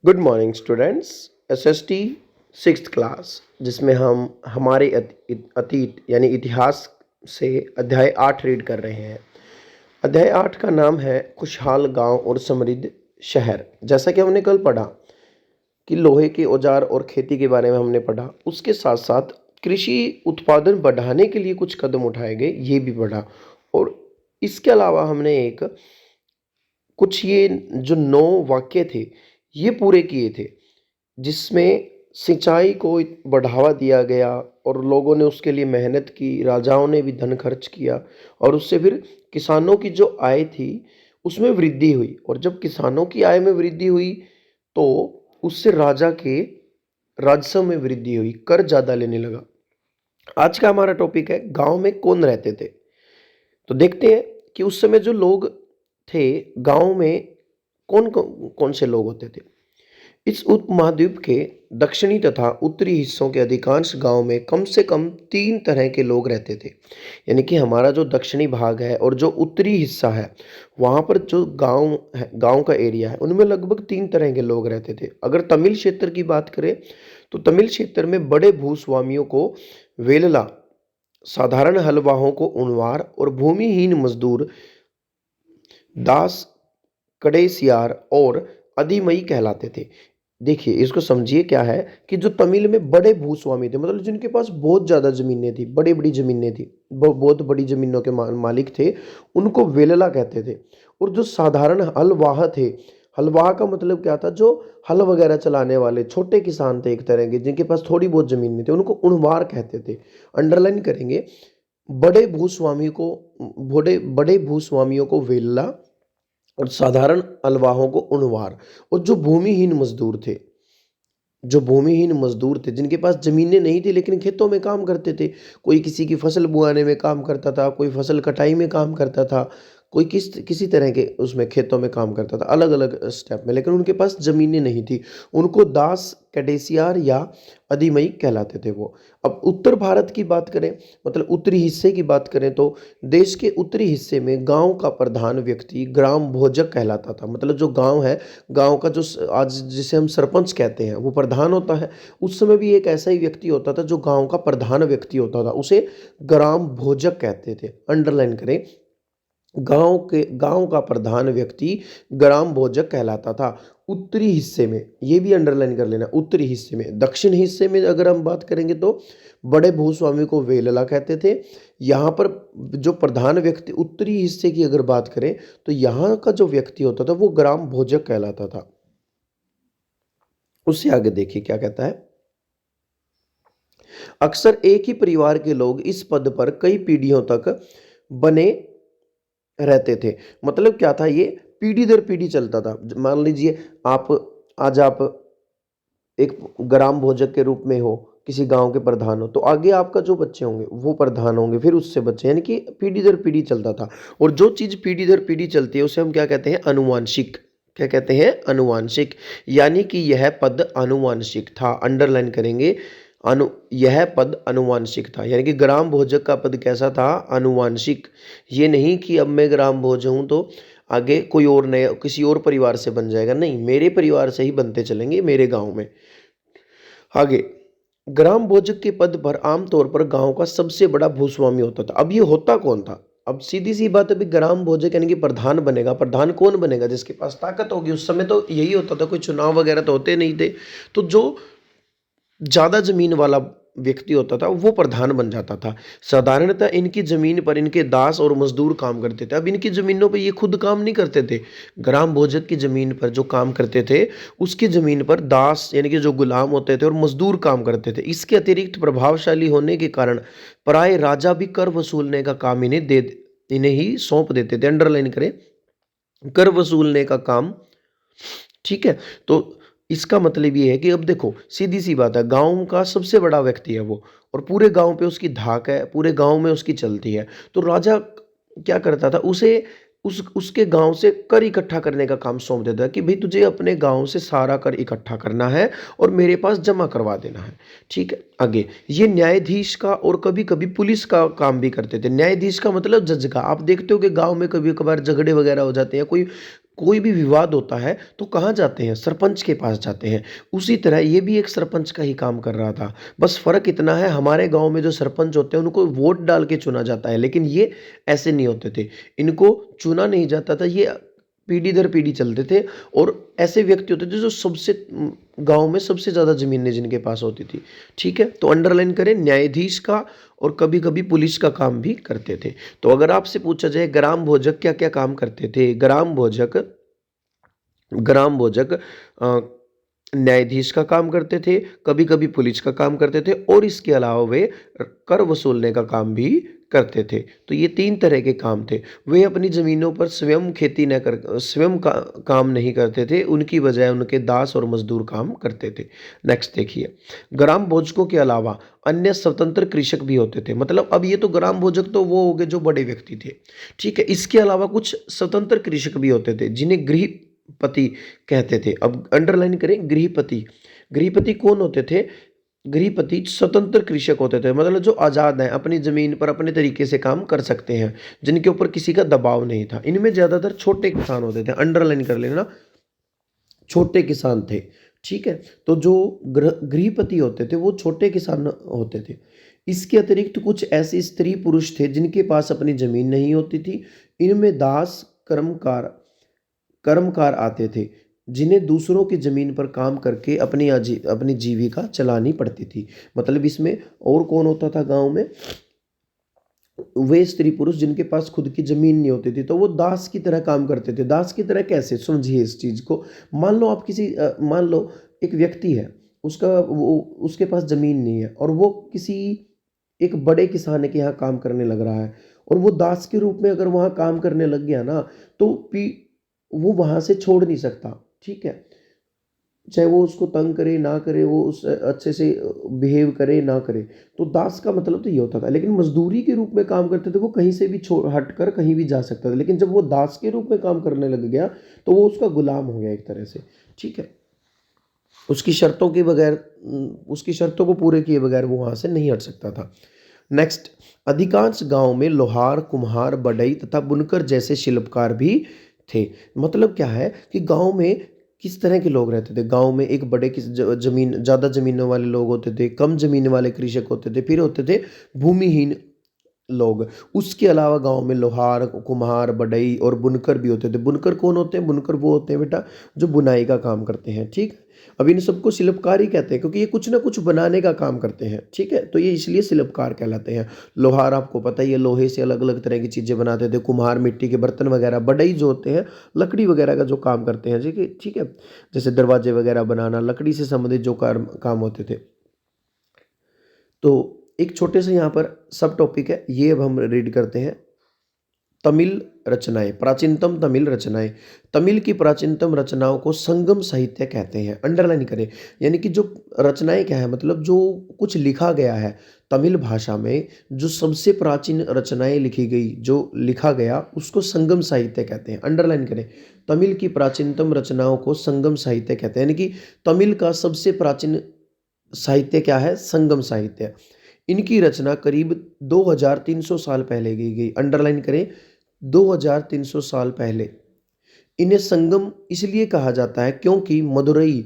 Good morning students. SST sixth class जिसमें हम हमारे अतीत यानी इतिहास से अध्याय 8 रीड कर रहे हैं। अध्याय 8 का नाम है खुशहाल गांव और समृद्ध शहर। जैसा कि हमने कल पढ़ा कि लोहे के औजार और खेती के बारे में हमने पढ़ा, उसके साथ साथ कृषि उत्पादन बढ़ाने के लिए कुछ कदम उठाए गए ये भी पढ़ा। और इसके अलावा हमने एक कुछ ये जो 9 वाक्य थे ये पूरे किए थे, जिसमें सिंचाई को बढ़ावा दिया गया और लोगों ने उसके लिए मेहनत की, राजाओं ने भी धन खर्च किया और उससे फिर किसानों की जो आय थी उसमें वृद्धि हुई। और जब किसानों की आय में वृद्धि हुई तो उससे राजा के राजस्व में वृद्धि हुई, कर ज्यादा लेने लगा। आज का हमारा टॉपिक है गांव में कौन रहते थे। तो देखते हैं कि उस समय जो लोग थे गांव में कौन कौन कौन से लोग होते थे। इस उपमहाद्वीप के दक्षिणी तथा उत्तरी हिस्सों के अधिकांश गांव में कम से कम 3 तरह के लोग रहते थे। यानी कि हमारा जो दक्षिणी भाग है और जो उत्तरी हिस्सा है वहां पर जो गांव है, गांव का एरिया है, उनमें लगभग 3 तरह के लोग रहते थे। अगर तमिल क्षेत्र की बात करें तो तमिल क्षेत्र में बड़े भूस्वामियों को वेलला, साधारण हलवाहों को उनवार और भूमिहीन मजदूर दास कड़ेसियार और अधिमई कहलाते थे। देखिए इसको समझिए, क्या है कि जो तमिल में बड़े भूस्वामी थे, मतलब जिनके पास बहुत ज्यादा जमीनें थी, बड़ी बड़ी जमीनें थी, बहुत बड़ी जमीनों के मालिक थे, उनको वेलला कहते थे। और जो साधारण हलवाह थे, हलवाह का मतलब क्या था, जो हल वगैरह चलाने वाले छोटे किसान थे एक तरह के, जिनके पास थोड़ी बहुत जमीन नहीं थी, उनको उणवार कहते थे। अंडरलाइन करेंगे, बड़े भूस्वामी को बड़े बड़े भूस्वामियों को वेल्ला और साधारण अलवाहों को उणवार। और जो भूमिहीन मजदूर थे जिनके पास जमीनें नहीं थी लेकिन खेतों में काम करते थे, कोई किसी की फसल बुआने में काम करता था, कोई फसल कटाई में काम करता था, कोई किसी तरह के उसमें खेतों में काम करता था, अलग अलग स्टेप में, लेकिन उनके पास जमीनें नहीं थी, उनको दास कैडेसियार या अधिमई कहलाते थे वो। अब उत्तर भारत की बात करें, मतलब उत्तरी हिस्से की बात करें, तो देश के उत्तरी हिस्से में गांव का प्रधान व्यक्ति ग्राम भोजक कहलाता था। मतलब जो गांव है, गांव का जो आज जिसे हम सरपंच कहते हैं वो प्रधान होता है। उस समय भी एक ऐसा ही व्यक्ति होता था जो गांव का प्रधान व्यक्ति होता था, उसे ग्राम भोजक कहते थे। अंडरलाइन करें, गांव का प्रधान व्यक्ति ग्राम भोजक कहलाता था उत्तरी हिस्से में। ये भी अंडरलाइन कर लेना, उत्तरी हिस्से में। दक्षिण हिस्से में अगर हम बात करेंगे तो बड़े भूस्वामी को वेलला कहते थे। यहाँ पर जो प्रधान व्यक्ति उत्तरी हिस्से की अगर बात करें तो यहाँ का जो व्यक्ति होता था वो ग्राम भोजक कहलाता था। उससे आगे देखिए क्या कहता है। अक्सर एक ही परिवार के लोग इस पद पर कई पीढ़ियों तक बने रहते थे। मतलब क्या था, ये पीढ़ी दर पीढ़ी चलता था। मान लीजिए आप आज आप एक ग्राम भोजक के रूप में हो, किसी गांव के प्रधान हो, तो आगे आपका जो बच्चे होंगे वो प्रधान होंगे, फिर उससे बच्चे, यानी कि पीढ़ी दर पीढ़ी चलता था। और जो चीज पीढ़ी दर पीढ़ी चलती है उसे हम क्या कहते हैं, अनुवांशिक। क्या कहते हैं, अनुवांशिक। यानी कि यह पद अनुवांशिक था। अंडरलाइन करेंगे, यह पद अनुवांशिक था। यानी कि ग्राम भोजक का पद कैसा था, अनुवांशिक। ये नहीं कि अब मैं ग्राम भोज हूं तो आगे कोई और नया किसी और परिवार से बन जाएगा, नहीं, मेरे परिवार से ही बनते चलेंगे मेरे गांव में। आगे, ग्राम भोजक के पद पर आमतौर पर गांव का सबसे बड़ा भूस्वामी होता था। अब ये होता कौन था, अब सीधी सी बात है, अभी ग्राम भोजक यानी कि प्रधान बनेगा। प्रधान कौन बनेगा, जिसके पास ताकत होगी। उस समय तो यही होता था, कोई चुनाव वगैरह तो होते नहीं थे, तो जो ज्यादा जमीन वाला व्यक्ति होता था वो प्रधान बन जाता था। साधारणतः इनकी जमीन पर इनके दास और मजदूर काम करते थे। अब इनकी जमीनों पर ये खुद काम नहीं करते थे, ग्राम भोजक की जमीन पर जो काम करते थे उसकी जमीन पर दास यानी कि जो गुलाम होते थे और मजदूर काम करते थे। इसके अतिरिक्त प्रभावशाली होने के कारण प्राय राजा भी कर वसूलने का काम इन्हें ही सौंप देते थे। अंडरलाइन करें, कर वसूलने का काम। ठीक है, तो इसका मतलब ये है कि अब देखो सीधी सी बात है, गांव का सबसे बड़ा व्यक्ति है वो, और पूरे गांव पे उसकी धाक है, पूरे गांव में उसकी चलती है। तो राजा क्या करता था, उसे उसके गांव से कर इकट्ठा करने का काम सौंप देता है कि भाई तुझे अपने गांव से सारा कर इकट्ठा करना है और मेरे पास जमा करवा देना है। ठीक है, आगे, ये न्यायाधीश का और कभी कभी पुलिस का काम भी करते थे। न्यायाधीश का मतलब जज का। आप देखते हो कि गांव में कभी कभार झगड़े वगैरह हो जाते हैं, कोई कोई भी विवाद होता है तो कहाँ जाते हैं? सरपंच के पास जाते हैं। उसी तरह ये भी एक सरपंच का ही काम कर रहा था। बस फ़र्क इतना है, हमारे गाँव में जो सरपंच होते हैं उनको वोट डाल के चुना जाता है, लेकिन ये ऐसे नहीं होते थे। इनको चुना नहीं जाता था, ये पीढ़ी दर पीढ़ी चलते थे और ऐसे व्यक्ति होते थे जो सबसे गाँव में सबसे ज़्यादा ज़मीनें जिनके पास होती थी। ठीक है? तो अंडरलाइन करें, न्यायाधीश का और कभी-कभी पुलिस का काम भी करते थे। तो अगर आपसे पूछा जाए ग्राम भोजक क्या-क्या काम करते थे? ग्राम भोजक न्यायाधीश का काम करते थे, कभी-कभी पुलिस का काम करते थे और इसके अलावा वे कर वसूलने का काम भी करते थे। तो ये 3 तरह के काम थे। वे अपनी ज़मीनों पर स्वयं खेती न कर स्वयं का काम नहीं करते थे, उनकी बजाय उनके दास और मज़दूर काम करते थे। नेक्स्ट देखिए, ग्राम भोजकों के अलावा अन्य स्वतंत्र कृषक भी होते थे। मतलब अब ये तो ग्राम भोजक तो वो हो गए जो बड़े व्यक्ति थे, ठीक है? इसके अलावा कुछ स्वतंत्र कृषक भी होते थे, जिन्हें गृहपति कहते थे। अब अंडरलाइन करें गृहपति। गृहपति कौन होते थे? गृहपति स्वतंत्र कृषक होते थे, मतलब जो आज़ाद हैं, अपनी ज़मीन पर अपने तरीके से काम कर सकते हैं, जिनके ऊपर किसी का दबाव नहीं था। इनमें ज़्यादातर छोटे किसान होते थे, अंडरलाइन कर लेना, छोटे किसान थे। ठीक है? तो जो गृहपति होते थे वो छोटे किसान होते थे। इसके अतिरिक्त कुछ ऐसे स्त्री पुरुष थे जिनके पास अपनी ज़मीन नहीं होती थी। इनमें दास कर्मकार आते थे, जिन्हें दूसरों की ज़मीन पर काम करके अपनी जीविका चलानी पड़ती थी। मतलब इसमें और कौन होता था गाँव में? वे स्त्री पुरुष जिनके पास खुद की ज़मीन नहीं होती थी, तो वो दास की तरह काम करते थे। दास की तरह कैसे? समझिए इस चीज़ को। मान लो एक व्यक्ति है, उसके पास ज़मीन नहीं है और वो किसी एक बड़े किसान के यहाँ काम करने लग रहा है और वो दास के रूप में अगर वहाँ काम करने लग गया ना, तो वो वहाँ से छोड़ नहीं सकता। ठीक है? चाहे वो उसको तंग करे ना करे, वो उस अच्छे से बिहेव करे ना करे, तो दास का मतलब तो ये होता था। लेकिन मजदूरी के रूप में काम करते थे, वो कहीं से भी हट कर कहीं भी जा सकता था। लेकिन जब वो दास के रूप में काम करने लग गया तो वो उसका गुलाम हो गया एक तरह से। ठीक है? उसकी शर्तों को पूरे किए बगैर वो वहाँ से नहीं हट सकता था। नेक्स्ट, अधिकांश गाँव में लोहार, कुम्हार, बढ़ई तथा बुनकर जैसे शिल्पकार भी थे। मतलब क्या है कि गाँव में किस तरह के लोग रहते थे? गाँव में एक बड़े किस ज़मीन ज़्यादा ज़मीनों वाले लोग होते थे, कम ज़मीन वाले कृषक होते थे, फिर होते थे भूमिहीन लोग। उसके अलावा गाँव में लोहार, कुम्हार, बढ़ई और बुनकर भी होते थे। बुनकर कौन होते हैं? बुनकर वो होते हैं बेटा जो बुनाई का काम करते हैं, ठीक है? अब इन सबको शिल्पकार ही कहते हैं क्योंकि ये कुछ ना कुछ बनाने का काम करते हैं, ठीक है? तो ये इसलिए शिल्पकार कहलाते हैं। लोहार आपको पता ही है, लोहे से अलग-अलग तरह की चीज़ें बनाते थे। कुम्हार मिट्टी के बर्तन वगैरह, बढ़ई जो होते हैं लकड़ी वगैरह का जो काम करते हैं, ठीक है? जैसे दरवाजे वगैरह बनाना, लकड़ी से संबंधित जो काम होते थे। तो एक छोटे से यहाँ पर सब टॉपिक है, ये अब हम रीड करते हैं। तमिल रचनाएं, प्राचीनतम तमिल रचनाएं। तमिल की प्राचीनतम रचनाओं को संगम साहित्य कहते हैं। अंडरलाइन करें, यानी कि जो रचनाएं क्या है, मतलब जो कुछ लिखा गया है तमिल भाषा में, जो सबसे प्राचीन रचनाएं लिखी गई, जो लिखा गया, उसको संगम साहित्य कहते हैं। अंडरलाइन करें, तमिल की प्राचीनतम रचनाओं को संगम साहित्य कहते हैं, यानी कि तमिल का सबसे प्राचीन साहित्य क्या है? संगम साहित्य। इनकी रचना करीब 2300 साल पहले की गई। अंडरलाइन करें, 2300 साल पहले। इन्हें संगम इसलिए कहा जाता है क्योंकि मदुरई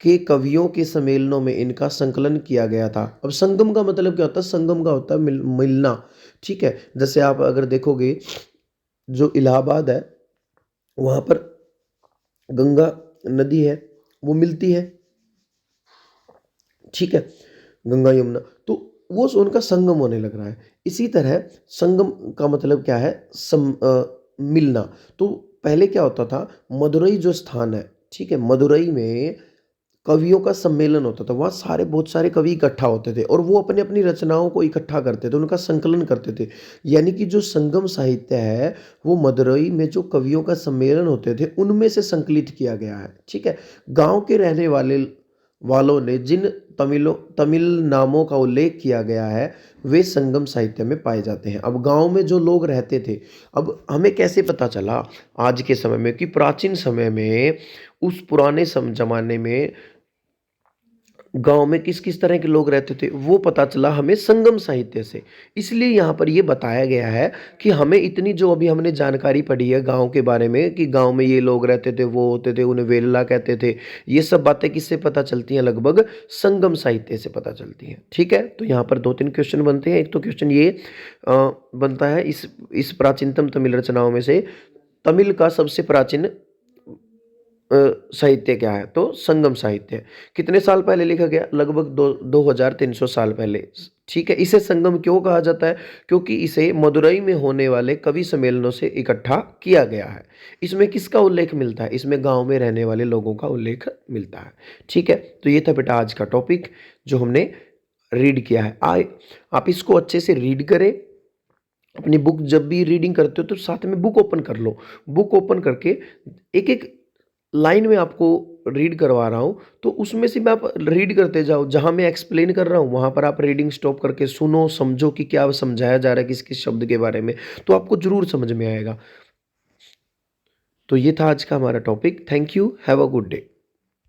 के कवियों के सम्मेलनों में इनका संकलन किया गया था। अब संगम का मतलब क्या होता है? संगम का होता है मिलना, ठीक है? जैसे आप अगर देखोगे, जो इलाहाबाद है वहाँ पर गंगा नदी है, वो मिलती है, ठीक है? गंगा यमुना, तो वो उनका संगम होने लग रहा है। इसी तरह संगम का मतलब क्या है? मिलना। तो पहले क्या होता था, मदुरई जो स्थान है, ठीक है? मदुरई में कवियों का सम्मेलन होता था, वहाँ बहुत सारे कवि इकट्ठा होते थे और वो अपनी अपनी रचनाओं को इकट्ठा करते थे, उनका संकलन करते थे। यानी कि जो संगम साहित्य है वो मदुरई में जो कवियों का सम्मेलन होते थे उनमें से संकलित किया गया है, ठीक है? गाँव के रहने वालों ने जिन तमिल नामों का उल्लेख किया गया है वे संगम साहित्य में पाए जाते हैं। अब गांव में जो लोग रहते थे, अब हमें कैसे पता चला आज के समय में कि प्राचीन समय में, उस पुराने जमाने में गाँव में किस-किस तरह के लोग रहते थे, वो पता चला हमें संगम साहित्य से। इसलिए यहाँ पर ये बताया गया है कि हमें इतनी जो अभी हमने जानकारी पढ़ी है गाँव के बारे में कि गाँव में ये लोग रहते थे, वो होते थे, उन्हें वेल्ला कहते थे। ये सब बातें किससे पता चलती हैं लगभग संगम साहित्य से पता चलती हैं। ठीक है? तो यहाँ पर 2-3 क्वेश्चन बनते हैं। एक तो क्वेश्चन ये बनता है इस प्राचीनतम तमिल रचनाओं में से तमिल का सबसे प्राचीन साहित्य क्या है? तो संगम साहित्य है। कितने साल पहले लिखा गया? लगभग 2300 साल पहले। ठीक है? इसे संगम क्यों कहा जाता है? क्योंकि इसे मदुरई में होने वाले कवि सम्मेलनों से इकट्ठा किया गया है। इसमें किसका उल्लेख मिलता है? इसमें गाँव में रहने वाले लोगों का उल्लेख मिलता है। ठीक है? तो ये था बेटा आज का टॉपिक जो हमने रीड किया है। आप इसको अच्छे से रीड करें। अपनी बुक जब भी रीडिंग करते हो तो साथ में बुक ओपन कर लो। बुक ओपन करके एक-एक लाइन में आपको रीड करवा रहा हूँ, तो उसमें से भी आप रीड करते जाओ। जहाँ मैं एक्सप्लेन कर रहा हूँ, वहाँ पर आप रीडिंग स्टॉप करके सुनो, समझो कि क्या समझाया जा रहा है किस-किस शब्द के बारे में, तो आपको ज़रूर समझ में आएगा। तो ये था आज का हमारा topic. Thank you, have a good day.